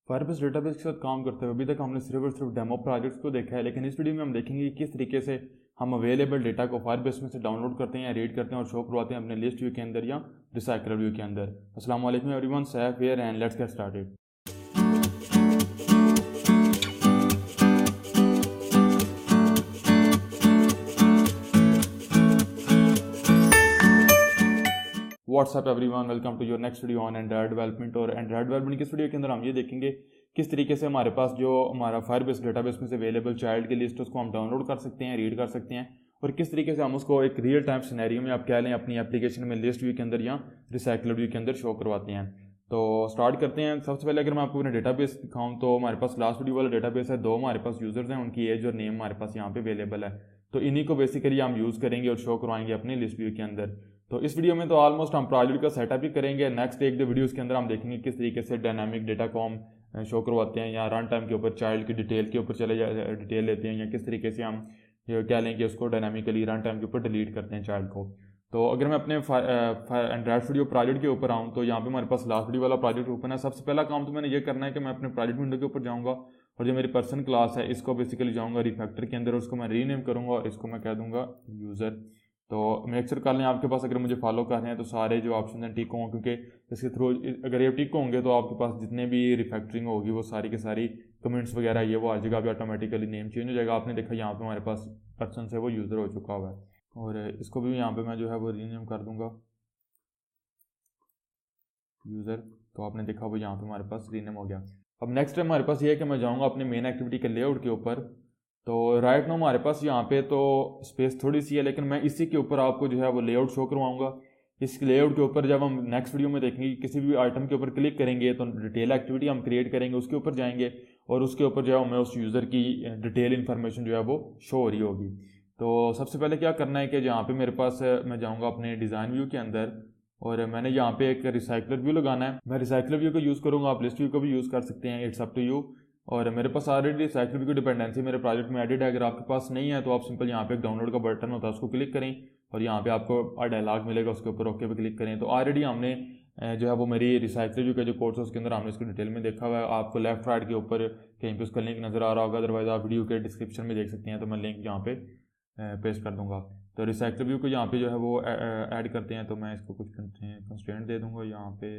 Firebase database के साथ काम करते हुए अभी तक हमने सिर्फ और सिर्फ डेमो प्रोजेक्ट्स को देखा है, लेकिन इस वीडियो में हम देखेंगे कि किस तरीके से हम अवेलेबल डेटा को फायरबेस में से डाउनलोड करते हैं या रीड करते हैं और शो करवाते हैं अपने लिस्ट व्यू के अंदर या रिसाइकलर व्यू के अंदर। अस्सलाम वालेकुम everyone, Saif here and let's get started. What's up everyone, welcome to your next video on Android development. और एंड्रॉयड डेवलपमेंट की इस वीडियो के अंदर हम ये देखेंगे किस तरीके से हमारे पास जो हमारा फायरबेस डेटाबेस में से अवेलेबल चाइल्ड की लिस्ट उसको हम डाउनलोड कर सकते हैं, रीड कर सकते हैं, और किस तरीके से हम उसको एक रियल टाइम सिनेरियो में आप कह लें अपनी एप्लीकेशन में लिस्ट व्यू के अंदर या रिसाइकलर व्यू के अंदर शो करवाते हैं। तो स्टार्ट करते हैं। सबसे पहले अगर मैं आपको अपना डेटाबेस दिखाऊं तो हमारे पास लास्ट वीडियो वाला डेटाबेस है, 2 हमारे पास यूजर्स हैं, उनकी एज और नेम हमारे पास यहाँ पे अवेलेबल है। तो इन्हीं को बेसिकली हम यूज़ करेंगे और शो करवाएंगे अपने लिस्ट व्यू के अंदर। तो इस वीडियो में तो ऑलमोस्ट हम प्रोजेक्ट का सेटअप ही करेंगे। नेक्स्ट एक दो वीडियोस के अंदर हम देखेंगे किस तरीके से डायनामिक डेटा को हम शो करवाते हैं या रन टाइम के ऊपर चाइल्ड की डिटेल के ऊपर चले डिटेल लेते हैं, या किस तरीके से हम क्या लेंगे उसको डायनामिकली रन टाइम के ऊपर डिलीट करते हैं चाइल्ड को। तो अगर मैं अपने एंड्रॉइड स्टूडियो प्रोजेक्ट के ऊपर आऊँ तो यहाँ पे हमारे पास लास्ट वीडियो वाला प्रोजेक्ट ओपन है। सबसे पहला काम तो मैंने ये करना है कि मैं अपने प्रोजेक्ट विंडो के ऊपर जाऊँगा और जो मेरी पर्सन क्लास है इसको बेसिकली जाऊँगा रिफैक्टर के अंदर, उसको मैं रीनेम करूँगा और इसको मैं कह दूँगा यूज़र। तो मेक श्योर कर लें आपके पास अगर मुझे फॉलो कर रहे हैं तो सारे जो ऑप्शन हैं टिक हों, क्योंकि इसके थ्रू अगर ये टिक होंगे तो आपके पास जितने भी रिफैक्टरिंग होगी वो सारी की सारी कमेंट्स वगैरह ये वो आ जाएगा, भी ऑटोमेटिकली नेम चेंज हो जाएगा। आपने देखा यहाँ पे हमारे पास पर्सन से वो यूज़र हो चुका हुआ है, और इसको भी यहाँ पे मैं जो है वो रीनेम कर दूंगा यूज़र। तो आपने देखा वो यहाँ पे हमारे पास रीनेम हो गया। अब नेक्स्ट टाइम हमारे पास ये है कि मैं जाऊँगा अपने मेन एक्टिविटी के लेआउट के ऊपर। तो राइट नाउ हमारे पास यहाँ पे तो स्पेस थोड़ी सी है, लेकिन मैं इसी के ऊपर आपको जो है वो लेआउट शो करवाऊंगा। इस लेआउट के ऊपर जब हम नेक्स्ट वीडियो में देखेंगे किसी भी आइटम के ऊपर क्लिक करेंगे तो डिटेल एक्टिविटी हम क्रिएट करेंगे, उसके ऊपर जाएंगे और उसके ऊपर जो है हमें उस यूज़र की डिटेल इन्फॉर्मेशन जो है वो शो हो रही होगी। तो सबसे पहले क्या करना है कि जहाँ पे मेरे पास मैं जाऊँगा अपने डिज़ाइन व्यू के अंदर और मैंने यहाँ पे एक रिसाइकलर व्यू लगाना है। मैं रिसाइकलर व्यू को यूज़ करूँगा, आप लिस्ट व्यू को भी यूज़ कर सकते हैं, इट्स अप टू यू। और मेरे पास ऑलरेडी रिसाइकलर व्यू की डिपेंडेंसी मेरे प्रोजेक्ट में एडिट है। अगर आपके पास नहीं है तो आप सिंपल यहाँ पे एक डाउनलोड का बटन होता है उसको क्लिक करें और यहाँ पे आपको डायलॉग मिलेगा, उसके ऊपर ओके पे क्लिक करें। तो ऑलरेडी हमने जो है वो मेरी रिसाइकलर व्यू का जो कोर्स है उसके अंदर हमने इसको डिटेल में देखा हुआ है। आपको लेफ्ट राइट के ऊपर कहीं पे उसका लिंक नज़र आ रहा होगा, अदरवाइज आप वीडियो के डिस्क्रिप्शन में देख सकते हैं, तो मैं लिंक यहाँ पे पेस्ट कर दूंगा। तो रिसाइकलर व्यू को यहाँ पे जो है वो ऐड करते हैं। तो मैं इसको कुछ कंस्ट्रेंट दे दूंगा यहाँ पे,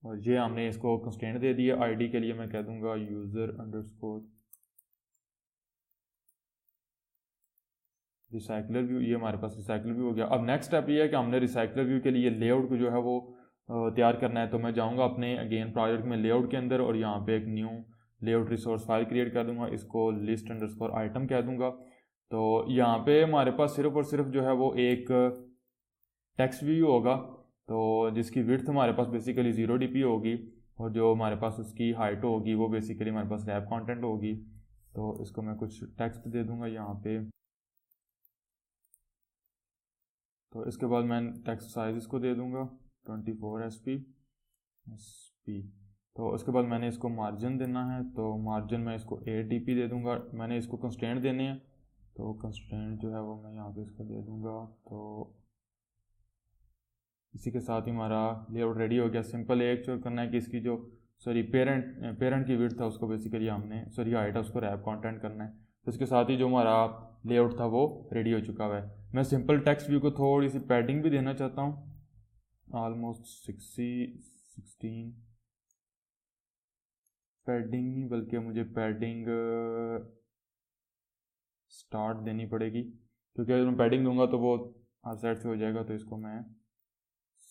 और ये हमने इसको कंस्ट्रेंट दे दिया। आईडी के लिए मैं कह दूंगा यूज़र अंडरस्कोर रिसाइकलर व्यू। ये हमारे पास रिसाइकलर व्यू हो गया। अब नेक्स्ट स्टेप ये है कि हमने रिसाइकलर व्यू के लिए लेआउट को जो है वो तैयार करना है। तो मैं जाऊंगा अपने अगेन प्रोजेक्ट में लेआउट के अंदर और यहाँ पे एक new layout resource file create कर दूंगा, इसको लिस्ट अंडरस्कोर आइटम कह दूंगा। तो यहाँ पे हमारे पास सिर्फ और सिर्फ जो है वो एक टेक्स्ट व्यू होगा, तो जिसकी विड्थ हमारे पास बेसिकली 0 dp होगी और जो हमारे पास उसकी हाइट होगी वो बेसिकली हमारे पास रैप कंटेंट होगी। तो इसको मैं कुछ टेक्स्ट दे दूंगा यहाँ पे। तो इसके बाद मैं टेक्स्ट साइज इसको दे दूंगा 24 SP। तो उसके बाद मैंने इसको मार्जिन देना है, तो मार्जिन मैं इसको 8 dp दे दूंगा। मैंने इसको कंस्ट्रेंट देने हैं, तो कंस्ट्रेंट जो है वो मैं यहाँ पे इसको दे दूंगा। तो इसी के साथ ही हमारा लेआउट रेडी हो गया। सिंपल एक चोर करना है कि इसकी जो पेरेंट की विड्थ था उसको बेसिकली हमने हाइट है उसको रैप कंटेंट करना है। तो इसके साथ ही जो हमारा लेआउट था वो रेडी हो चुका है। मैं सिंपल टेक्स्ट व्यू को थोड़ी सी पैडिंग भी देना चाहता हूँ, ऑलमोस्ट 16 पैडिंग नहीं बल्कि मुझे पैडिंग स्टार्ट देनी पड़ेगी, क्योंकि अगर मैं पैडिंग दूंगा तो वो हर साइड से हो जाएगा। तो इसको मैं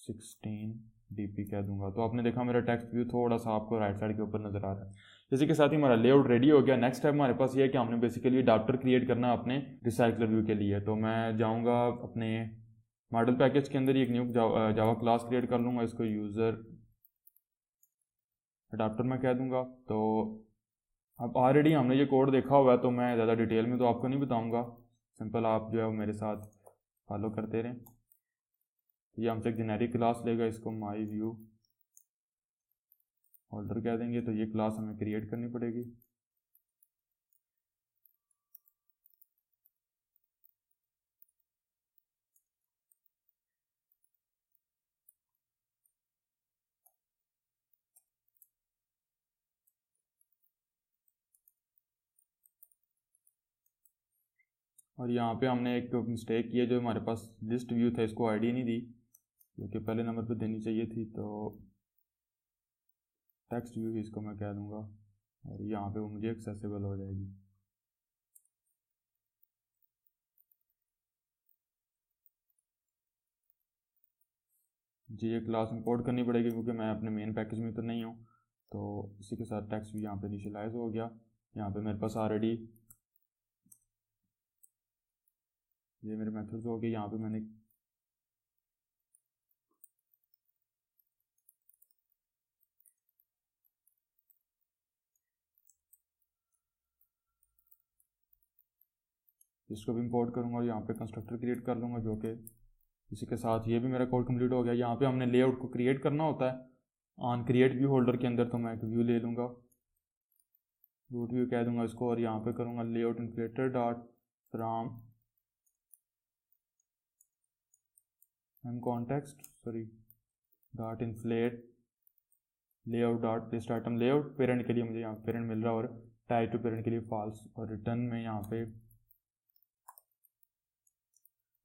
16 dp कह दूंगा। तो आपने देखा मेरा टेक्स्ट व्यू थोड़ा सा आपको राइट साइड के ऊपर नजर आ रहा है। इसी के साथ ही हमारा लेआउट रेडी हो गया। नेक्स्ट स्टेप हमारे पास ये है कि हमने बेसिकली अडाप्टर क्रिएट करना है अपने रिसाइकलर व्यू के लिए। तो मैं जाऊंगा अपने मॉडल पैकेज के अंदर एक न्यू जावा क्लास क्रिएट कर लूँगा, इसको यूज़र अडाप्टर मैं कह दूंगा। तो अब ऑलरेडी हमने ये कोड देखा हुआ है तो मैं ज़्यादा डिटेल में तो आपको नहीं बताऊँगा, सिंपल आप जो है मेरे साथ फॉलो करते रहें। ये हमसे एक जेनेरिक क्लास लेगा, इसको माई व्यू होल्डर कह देंगे। तो ये क्लास हमें क्रिएट करनी पड़ेगी। और यहाँ पे हमने एक मिस्टेक की है, जो हमारे पास लिस्ट व्यू था इसको आईडी नहीं दी, जो कि पहले नंबर पे देनी चाहिए थी। तो टेक्स्ट व्यू इसको मैं कह दूँगा और यहाँ पे वो मुझे एक्सेसिबल हो जाएगी। जी ये क्लास इंपोर्ट करनी पड़ेगी क्योंकि मैं अपने मेन पैकेज में तो नहीं हूँ। तो इसी के साथ टेक्स्ट भी यहाँ पे इनिशियलाइज हो गया। यहाँ पे मेरे पास ऑलरेडी ये मेरे मेथड्स हो गए। यहाँ पे मैंने इसको भी इंपोर्ट करूँगा और यहाँ पे कंस्ट्रक्टर क्रिएट कर लूँगा, जो कि इसी के साथ ये भी मेरा कोड कंप्लीट हो गया। यहाँ पे हमने लेआउट को क्रिएट करना होता है ऑन क्रिएट व्यू होल्डर के अंदर। तो मैं एक व्यू ले लूँगा, रूट व्यू कह दूँगा इसको, और यहाँ पे करूँगा layout inflater dot from M context dot inflate layout dot list item layout. Parent के लिए मुझे यहाँ पेरेंट मिल रहा है और टाइप टू पेरेंट के लिए फॉल्स, और रिटर्न में यहाँ पे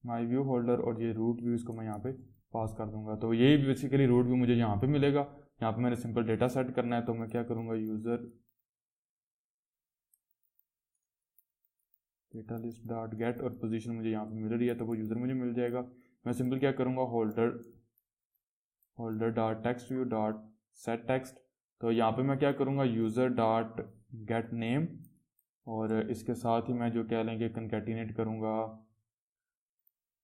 माई व्यू होल्डर और ये रूट व्यू इसको मैं यहाँ पे पास कर दूंगा। तो यही बेसिकली रूट व्यू मुझे यहाँ पे मिलेगा। यहाँ पे मैंने सिंपल डेटा सेट करना है, तो मैं क्या करूँगा, user data list dot gate, और पोजीशन मुझे यहाँ पे मिल रही है तो वो यूज़र मुझे मिल जाएगा। मैं सिंपल क्या करूँगा, holder dot text view dot set text. तो यहाँ पे मैं क्या करूँगा, यूज़र डॉट गेट नेम, और इसके साथ ही मैं जो कह लेंगे कंकैटिनेट करूँगा,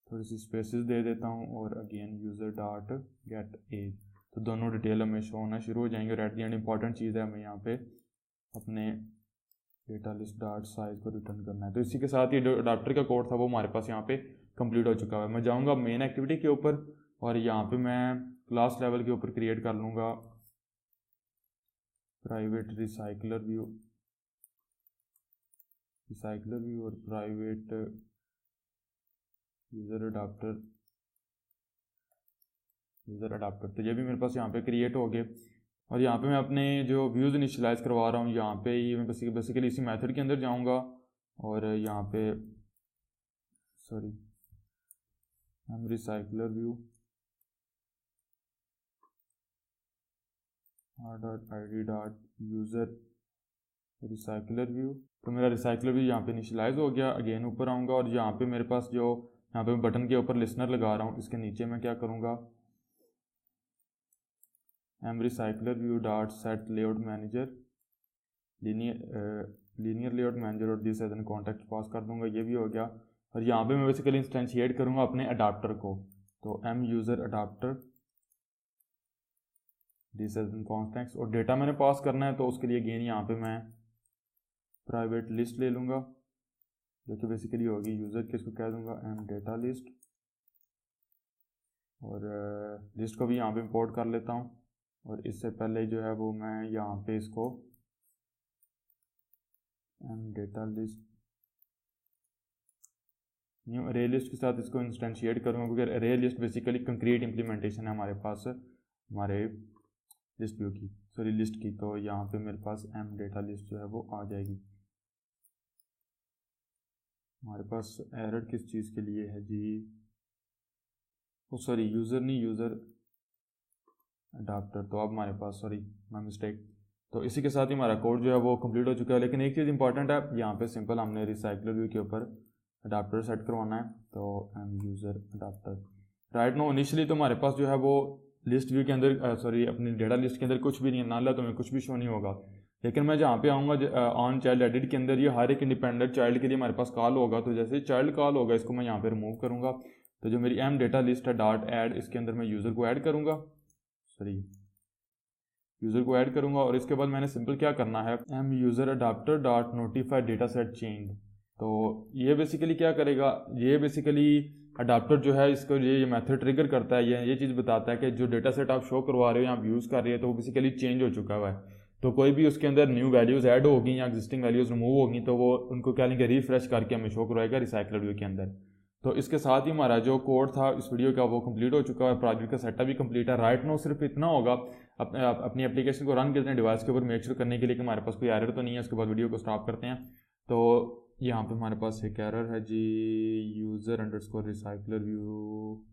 थोड़ी सी स्पेसेस दे देता हूँ, और again user dot get age. तो दोनों डिटेल हमें शो होना शुरू हो जाएंगे। और एट द एंड इंपॉर्टेंट चीज़ है, हमें यहाँ पे अपने डेटा लिस्ट डॉट साइज को रिटर्न करना है। तो इसी के साथ ये जो अडाप्टर का कोड था वो हमारे पास यहाँ पे कंप्लीट हो चुका है। मैं जाऊँगा मेन एक्टिविटी के ऊपर, और यहाँ पे मैं क्लास लेवल के ऊपर क्रिएट कर लूँगा प्राइवेट रिसाइकलर व्यू और प्राइवेट यूज़र अडाप्टर। तो ये भी मेरे पास यहाँ पे क्रिएट हो गए। और यहाँ पे मैं अपने जो व्यूज़ इनिशियलाइज़ करवा रहा हूँ, यहाँ पे ही मैं बेसिकली इसी मेथड के अंदर जाऊँगा, और यहाँ पे हम recycler view dot ID dot user recycler view. तो मेरा रिसाइकलर व्यू यहाँ पे इनिशियलाइज हो गया। अगेन ऊपर आऊँगा, और यहाँ पे मेरे पास जो यहाँ पे बटन के ऊपर लिसनर लगा रहा हूँ, इसके नीचे मैं क्या करूँगा, M recycler view dot set layout manager linear layout manager और this as an context pass कर दूंगा। ये भी हो गया। और यहाँ पे मैं बेसिकली इंस्टेंशिएट करूँगा अपने अडाप्टर को। तो M user adapter this as an context, और डेटा मैंने पास करना है, तो उसके लिए अगेन यहाँ पे मैं प्राइवेट लिस्ट ले लूँगा, जो कि बेसिकली होगी यूज़र की। इसको कह दूँगा एम डेटा लिस्ट, और लिस्ट को भी यहाँ पे इंपोर्ट कर लेता हूँ। और इससे पहले जो है वो मैं यहाँ पे इसको एम डेटा लिस्ट न्यू अरे लिस्ट के साथ इसको इंस्टेंशिएट करूँगा, क्योंकि अरे लिस्ट बेसिकली कंक्रीट इम्प्लीमेंटेशन है हमारे पास हमारे लिस्ट व्यू की, लिस्ट की। तो यहाँ पे मेरे पास एम डेटा लिस्ट जो है वो आ जाएगी। हमारे पास एरर किस चीज़ के लिए है जी, यूज़र नहीं, यूज़र अडाप्टर। तो अब हमारे पास माय मिस्टेक। तो इसी के साथ ही हमारा कोड जो है वो कंप्लीट हो चुका है। लेकिन एक चीज़ इंपॉर्टेंट है, यहाँ पे सिंपल हमने रिसाइकलर व्यू के ऊपर अडाप्टर सेट करवाना है। तो M user adapter right now initially तो हमारे पास जो है वो लिस्ट व्यू के अंदर अपनी डेटा लिस्ट के अंदर कुछ भी नहीं है, नाला तो हमें कुछ भी शो नहीं होगा। लेकिन मैं जहाँ पे आऊँगा ऑन चाइल्ड एडिट के अंदर, ये हर एक इंडिपेंडेंट चाइल्ड के लिए हमारे पास कॉल होगा। तो जैसे चाइल्ड कॉल होगा, इसको मैं यहाँ पे रिमूव करूँगा। तो जो मेरी एम डेटा लिस्ट है डॉट ऐड, इसके अंदर मैं यूज़र को ऐड करूँगा, और इसके बाद मैंने सिंपल क्या करना है, M user adapter dot notify data set change. तो ये बेसिकली क्या करेगा, ये बेसिकली अडाप्टर जो है इसको ये मेथड ट्रिगर करता है, ये चीज़ बताता है कि जो डेटा सेट आप शो करवा रहे हो या आप यूज़ कर रहे हो तो वो बेसिकली चेंज हो चुका हुआ है। तो कोई भी उसके अंदर न्यू वैल्यूज़ ऐड होगी या एग्जिस्टिंग वैल्यूज़ रिमूव होगी, तो वो उनको क्या लेंगे, रिफ्रेश करके हमें शो करवाएगा रिसाइकलर व्यू के अंदर। तो इसके साथ ही हमारा जो कोड था इस वीडियो का वो कंप्लीट हो चुका है। प्रोजेक्ट का सेटअप भी कंप्लीट है। राइट नो सिर्फ इतना होगा अपनी एप्लीकेशन को रन करते हैं डिवाइस के ऊपर, मेक श्योर करने के लिए कि हमारे पास कोई एरर तो नहीं है। उसके बाद वीडियो को स्टॉप करते हैं। तो यहाँ पे हमारे पास एक एरर है जी, user underscore recycler view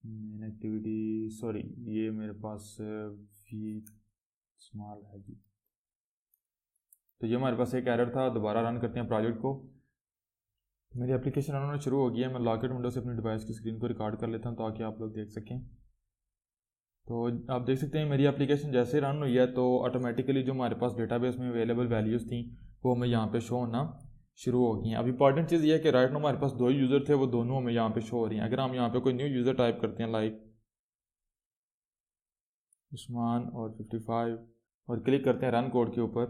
main activity, sorry ये मेरे पास वी स्मॉल है जी। तो ये हमारे पास एक एरर था, दोबारा रन करते हैं प्रोजेक्ट को। मेरी एप्लीकेशन रन होना शुरू हो गया है। मैं लॉकेट विंडो से अपनी डिवाइस की स्क्रीन को रिकॉर्ड कर लेता हूँ ताकि आप लोग देख सकें। तो आप देख सकते हैं मेरी एप्लीकेशन जैसे रन हुई है तो ऑटोमेटिकली जो हमारे पास डेटाबेस में अवेलेबल वैल्यूज़ थी वो हमें यहाँ पे शो होना शुरू हो गई हैं। अब इंपॉर्टेंट चीज़ ये है कि राइट नाउ हमारे पास 2 यूज़र थे, वो दोनों हमें यहाँ पे शो हो रही हैं। अगर हम यहाँ पे कोई न्यू यूज़र टाइप करते हैं लाइक उस्मान और 55 और क्लिक करते हैं रन कोड के ऊपर,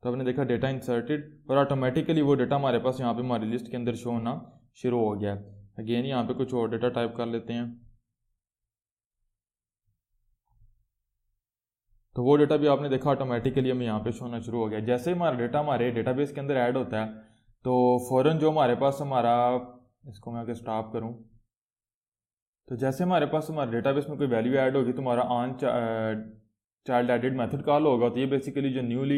तो आपने देखा डेटा इंसर्टेड और ऑटोमेटिकली वो डेटा हमारे पास यहाँ पे हमारी लिस्ट के अंदर शो होना शुरू हो गया। अगेन यहाँ पे कुछ और डेटा टाइप कर लेते हैं, तो वो डेटा भी आपने देखा ऑटोमेटिकली हमें यहाँ पे शो होना शुरू हो गया। जैसे ही हमारा डेटा हमारे डेटाबेस के अंदर ऐड होता है तो फ़ौरन जो हमारे पास हमारा, इसको मैं अगर स्टॉप करूँ, तो जैसे हमारे पास हमारे डेटाबेस में कोई वैल्यू ऐड होगी तो हमारा on child edit method call होगा। तो ये बेसिकली जो न्यूली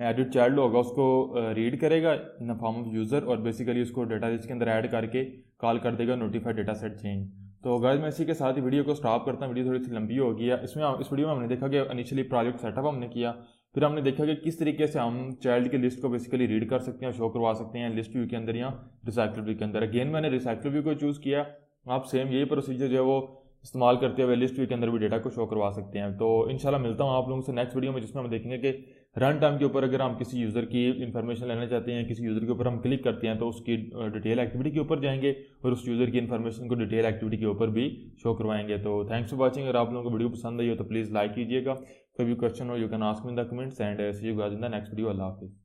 एडिट चाइल्ड होगा उसको रीड करेगा in the form of user और बेसिकली उसको डेटा लिस्ट के अंदर ऐड करके कॉल कर देगा नोटिफाइड डेटा सेट चेंज। तो गाइस मैं इसी के साथ ही वीडियो को स्टॉप करता हूँ। वीडियो थोड़ी सी लंबी हो गई है। इस वीडियो में हमने देखा कि इनिशियली प्रोजेक्ट सेटअप हमने किया, फिर हमने देखा कि किस तरीके से हम चाइल्ड की लिस्ट को बेसिकली रीड कर सकते हैं, शो करवा सकते हैं लिस्ट व्यू के अंदर या रिसाइकल व्यू के अंदर। अगेन मैंने रिसाइकल व्यू को चूज़ किया। आप सेम यही प्रोसीजर जो है वो इस्तेमाल करते हुए लिस्ट व्यू के अंदर भी डेटा को शो करवा सकते हैं। तो इंशाल्लाह मिलता हूँ आप लोगों से नेक्स्ट वीडियो में, जिसमें हम देखेंगे कि रन टाइम के ऊपर अगर हम किसी यूज़र की इन्फॉर्मेशन लेना चाहते हैं, किसी यूज़र के ऊपर हम क्लिक करते हैं तो उसकी डिटेल एक्टिविटी के ऊपर जाएंगे और उस यूज़र की इन्फॉर्मेशन को डिटेल एक्टिविटी के ऊपर भी शो करवाएंगे। तो थैंक्स फॉर वॉचिंग। अगर आप लोगों को वीडियो पसंद आई हो तो प्लीज़ लाइक कीजिएगा। कोई भी क्वेश्चन हो you can ask me in the comments and see you guys in the next video. अल्लाह हाफिज़।